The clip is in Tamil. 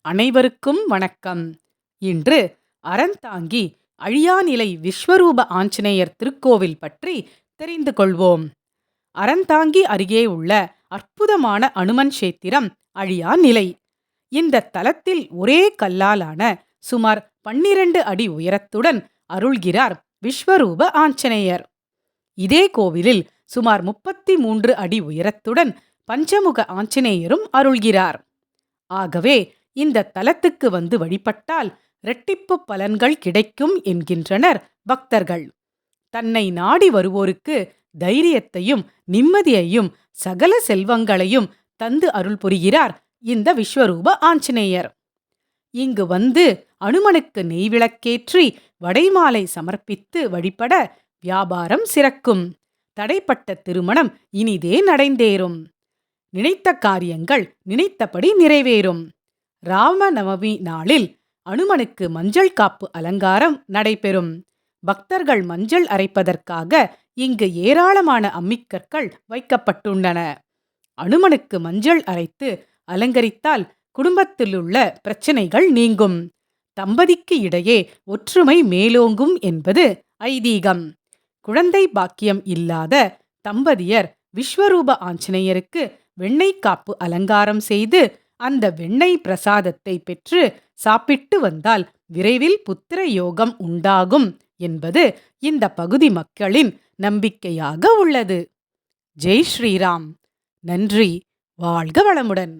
அனைவருக்கும் வணக்கம். இன்று அறந்தாங்கி அழியாநிலை விஸ்வரூப ஆஞ்சநேயர் திருக்கோவில் பற்றி தெரிந்து கொள்வோம். அறந்தாங்கி அருகே உள்ள அற்புதமான அனுமன் சேத்திரம் அழியாநிலை. இந்த தலத்தில் ஒரே கல்லாலான சுமார் 12 அடி உயரத்துடன் அருள்கிறார் விஸ்வரூப ஆஞ்சநேயர். இதே கோவிலில் சுமார் 33 அடி உயரத்துடன் பஞ்சமுக ஆஞ்சநேயரும் அருள்கிறார். ஆகவே இந்த தலத்துக்கு வந்து வழிபட்டால் இரட்டிப்பு பலன்கள் கிடைக்கும் என்கின்றனர் பக்தர்கள். தன்னை நாடி வருவோருக்கு தைரியத்தையும் நிம்மதியையும் சகல செல்வங்களையும் தந்து அருள் புரிகிறார் இந்த விஸ்வரூப ஆஞ்சநேயர். இங்கு வந்து அனுமனுக்கு நெய்விளக்கேற்றி வடைமாலை சமர்ப்பித்து வழிபட வியாபாரம் சிறக்கும். தடைப்பட்ட திருமணம் இனிதே நடைந்தேறும். நினைத்த காரியங்கள் நினைத்தபடி நிறைவேறும். ராமநவமி நாளில் அனுமனுக்கு மஞ்சள் காப்பு அலங்காரம் நடைபெறும். பக்தர்கள் மஞ்சள் அரைப்பதற்காக இங்கு ஏராளமான அம்மிக்கற்கள் வைக்கப்பட்டுள்ளன. அனுமனுக்கு மஞ்சள் அரைத்து அலங்கரித்தால் குடும்பத்திலுள்ள பிரச்சனைகள் நீங்கும். தம்பதிக்கு இடையே ஒற்றுமை மேலோங்கும் என்பது ஐதீகம். குழந்தை பாக்கியம் இல்லாத தம்பதியர் விஸ்வரூப ஆஞ்சநேயருக்கு வெண்ணெய் காப்பு அலங்காரம் செய்து அந்த வெண்ணெய் பிரசாதத்தை பெற்று சாப்பிட்டு வந்தால் விரைவில் புத்திர யோகம் உண்டாகும் என்பது இந்த பகுதி மக்களின் நம்பிக்கையாக உள்ளது. ஜெய் ஸ்ரீராம். நன்றி. வாழ்க வளமுடன்.